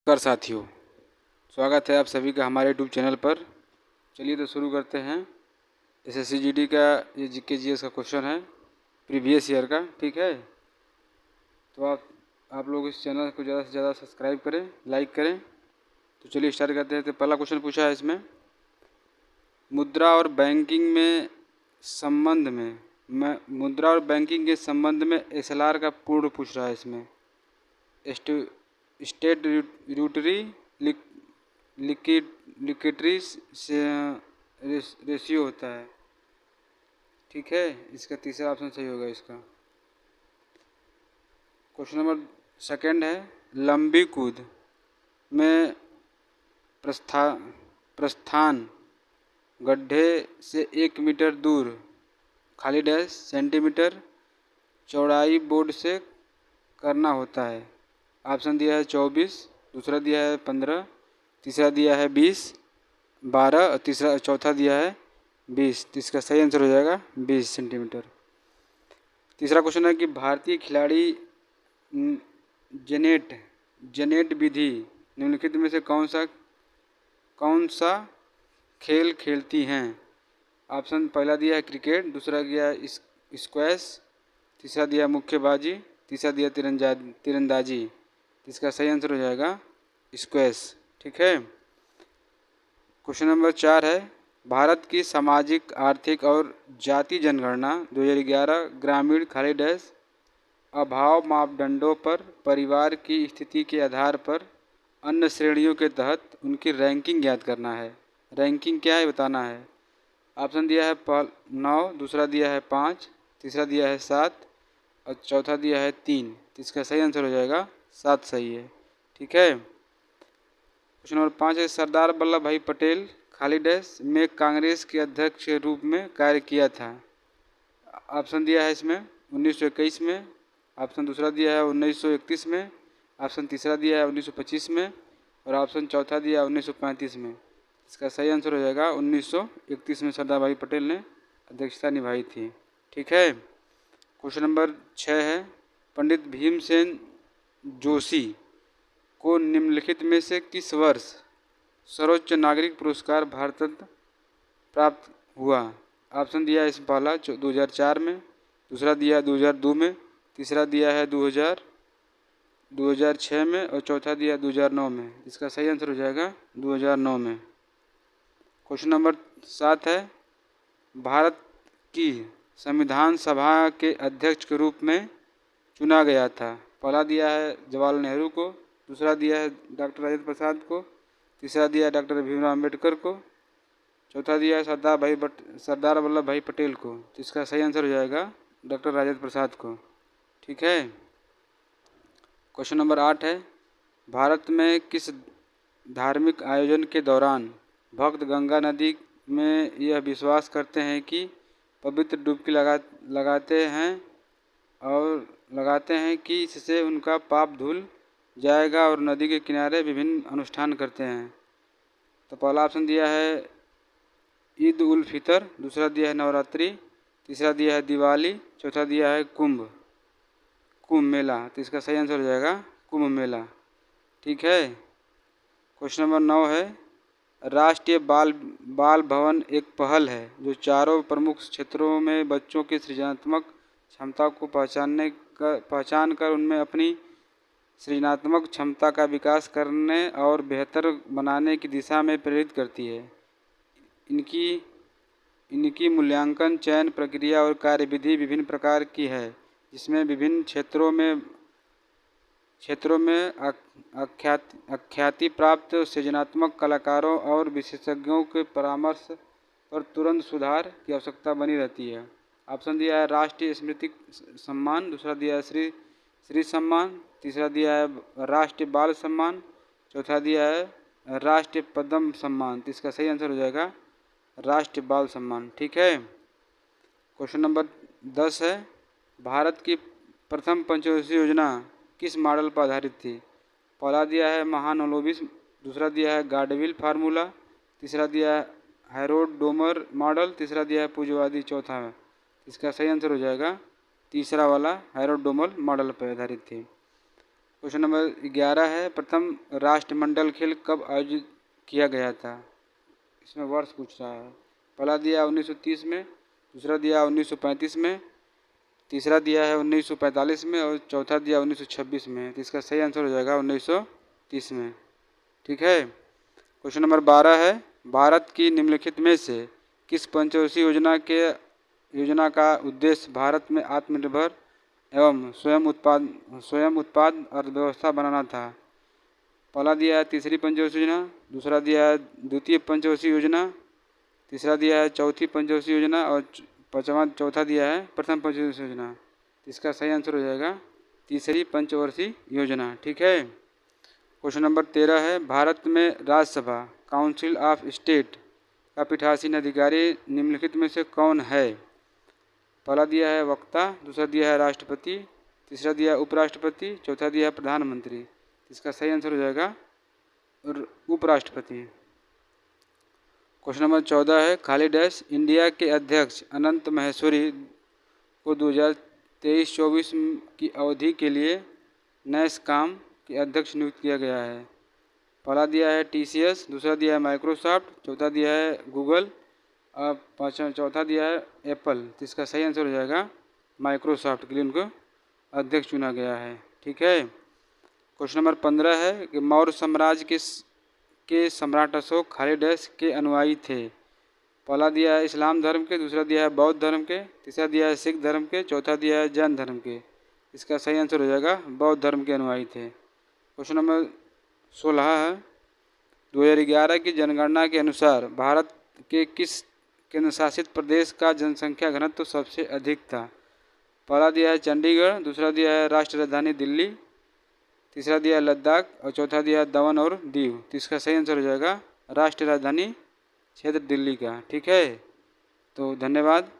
नमस्कार साथियों, स्वागत है आप सभी का हमारे यूट्यूब चैनल पर। चलिए तो शुरू करते हैं। एसएससी जीडी का ये जीके जीएस का क्वेश्चन है प्रीवियस ईयर का, ठीक है। तो आप लोग इस चैनल को ज़्यादा से ज़्यादा सब्सक्राइब करें, लाइक करें। तो चलिए स्टार्ट करते हैं। तो पहला क्वेश्चन पूछा है इसमें, मुद्रा और बैंकिंग के संबंध में एसएलआर का पूर्ण पूछ रहा है इसमें। स्टेट ड्यूटरी लिक्विडिटी रेशियो होता है, ठीक है। इसका तीसरा ऑप्शन सही होगा इसका। क्वेश्चन नंबर सेकंड है, लंबी कूद में प्रस्थान गड्ढे से 1 मीटर दूर खाली डैश सेंटीमीटर चौड़ाई बोर्ड से करना होता है। ऑप्शन दिया है 24, दूसरा दिया है 15, तीसरा दिया है 20, 12 और चौथा दिया है 20। तो इसका सही आंसर हो जाएगा 20 सेंटीमीटर। तीसरा क्वेश्चन है कि भारतीय खिलाड़ी जेनेट विधि निम्नलिखित में से कौन सा खेल खेलती हैं। ऑप्शन पहला दिया है क्रिकेट, दूसरा दिया है स्क्वैश, तीसरा दिया है मुक्केबाजी, तीसरा दिया तीरंदाजी। इसका सही आंसर हो जाएगा स्क्वैश, ठीक है। क्वेश्चन नंबर 4 है, भारत की सामाजिक आर्थिक और जाति जनगणना 2011 ग्रामीण खाली डैश अभाव मापदंडों पर परिवार की स्थिति के आधार पर अन्य श्रेणियों के तहत उनकी रैंकिंग ज्ञात करना है। रैंकिंग क्या है बताना है। ऑप्शन दिया है 9, दूसरा दिया है 5, तीसरा दिया है 7 और चौथा दिया है 3। तो इसका सही आंसर हो जाएगा 7 सही है, ठीक है। क्वेश्चन नंबर 5 है, सरदार वल्लभ भाई पटेल खाली डैश में कांग्रेस के अध्यक्ष के रूप में कार्य किया था। ऑप्शन दिया है इसमें 1921 में, ऑप्शन दूसरा दिया है 1931 में, ऑप्शन तीसरा दिया है 1925 में और ऑप्शन चौथा दिया है 1935 में। इसका सही आंसर हो जाएगा 1931 में सरदार भाई पटेल ने अध्यक्षता निभाई थी, ठीक है। क्वेश्चन नंबर 6 है, पंडित भीमसेन जोशी को निम्नलिखित में से किस वर्ष सर्वोच्च नागरिक पुरस्कार भारत रत्न प्राप्त हुआ। ऑप्शन दिया है इसमें पहला 2004 में, दूसरा दिया है 2002 में, तीसरा दिया है 2006 में और चौथा दिया है 2009 में। इसका सही आंसर हो जाएगा 2009 में। क्वेश्चन नंबर 7 है, भारत की संविधान सभा के अध्यक्ष के रूप में चुना गया था। पहला दिया है जवाहरलाल नेहरू को, दूसरा दिया है डॉक्टर राजेंद्र प्रसाद को, तीसरा दिया है डॉक्टर भीमराव अम्बेडकर को, चौथा दिया है सरदार वल्लभ भाई पटेल को। तो इसका सही आंसर हो जाएगा डॉक्टर राजेंद्र प्रसाद को, ठीक है। क्वेश्चन नंबर 8 है, भारत में किस धार्मिक आयोजन के दौरान भक्त गंगा नदी में यह विश्वास करते हैं कि पवित्र डुबकी लगाते हैं कि इससे उनका पाप धुल जाएगा और नदी के किनारे विभिन्न अनुष्ठान करते हैं। तो पहला ऑप्शन दिया है ईद उल फितर, दूसरा दिया है नवरात्रि, तीसरा दिया है दिवाली, चौथा दिया है कुंभ मेला। तो इसका सही आंसर हो जाएगा कुंभ मेला, ठीक है। क्वेश्चन नंबर 9 है, राष्ट्रीय बाल भवन एक पहल है जो चारों प्रमुख क्षेत्रों में बच्चों की सृजनात्मक क्षमता को पहचान कर उनमें अपनी सृजनात्मक क्षमता का विकास करने और बेहतर बनाने की दिशा में प्रेरित करती है। इनकी मूल्यांकन चयन प्रक्रिया और कार्यविधि विभिन्न प्रकार की है, जिसमें विभिन्न क्षेत्रों में अख्याति प्राप्त सृजनात्मक कलाकारों और विशेषज्ञों के परामर्श पर तुरंत सुधार की आवश्यकता बनी रहती है। ऑप्शन दिया है राष्ट्रीय स्मृति सम्मान, दूसरा दिया है श्री सम्मान, तीसरा दिया है राष्ट्रीय बाल सम्मान, चौथा दिया है राष्ट्रीय पद्म सम्मान। तो इसका सही आंसर हो जाएगा राष्ट्रीय बाल सम्मान, ठीक है। क्वेश्चन नंबर 10 है, भारत की प्रथम पंचवर्षीय योजना किस मॉडल पर आधारित थी। पहला दिया है महालनोबिस, दूसरा दिया है गाडविल फार्मूला, तीसरा दिया है हैरोल्ड डोमर मॉडल, तीसरा दिया है पूज्यवादी, चौथा है। इसका सही आंसर हो जाएगा तीसरा वाला हैरोल्ड डोमर मॉडल पर आधारित थी। क्वेश्चन नंबर 11 है, प्रथम राष्ट्रमंडल खेल कब आयोजित किया गया था? इसमें वर्ष पूछ रहा है। पहला दिया 1930 में, दूसरा दिया 1935 में, तीसरा दिया है 1945 में और चौथा दिया 1926 में। तो इसका सही आंसर हो जाएगा 1930 में। ठीक है। क्वेश्चन नंबर 12 है, भारत की निम्नलिखित में से किस पंचवर्षीय योजना का उद्देश्य भारत में आत्मनिर्भर एवं स्वयं उत्पाद अर्थव्यवस्था बनाना था? पहला दिया है तीसरी पंचवर्षीय योजना, दूसरा दिया है द्वितीय पंचवर्षीय योजना, तीसरा दिया है चौथी पंचवर्षीय योजना और चौथा दिया है प्रथम पंचवर्षीय योजना। इसका सही आंसर हो जाएगा तीसरी पंचवर्षीय योजना। ठीक है। क्वेश्चन नंबर 13 है, भारत में राज्यसभा काउंसिल ऑफ स्टेट का पीठासीन अधिकारी निम्नलिखित में से कौन है? पहला दिया है वक्ता, दूसरा दिया है राष्ट्रपति, तीसरा दिया है उपराष्ट्रपति, चौथा दिया है प्रधानमंत्री। इसका सही आंसर हो जाएगा उपराष्ट्रपति। क्वेश्चन नंबर 14 है, खाली डैश इंडिया के अध्यक्ष अनंत महेश्वरी को 2023-24 की अवधि के लिए नैसकॉम के अध्यक्ष नियुक्त किया गया है। पहला दिया है TCS, दूसरा दिया है माइक्रोसॉफ्ट, चौथा दिया है गूगल और चौथा दिया है एप्पल। तो इसका सही आंसर हो जाएगा माइक्रोसॉफ्ट के लिए उनको अध्यक्ष चुना गया है। ठीक है। क्वेश्चन नंबर 15 है कि मौर्य साम्राज्य के सम्राट अशोक खाली डैश के अनुयायी थे। पहला दिया है इस्लाम धर्म के, दूसरा दिया है बौद्ध धर्म के, तीसरा दिया है सिख धर्म के, चौथा दिया है जैन धर्म के। इसका सही आंसर हो जाएगा बौद्ध धर्म के अनुयायी थे। क्वेश्चन नंबर 16 है, 2011 की जनगणना के अनुसार भारत के किस केंद्र शासित प्रदेश का जनसंख्या घनत्व सबसे अधिक था? पहला दिया है चंडीगढ़, दूसरा दिया है राष्ट्रीय राजधानी दिल्ली, तीसरा दिया है लद्दाख और चौथा दिया है दमन और दीव। तो इसका सही आंसर हो जाएगा राष्ट्रीय राजधानी क्षेत्र दिल्ली का। ठीक है। तो धन्यवाद।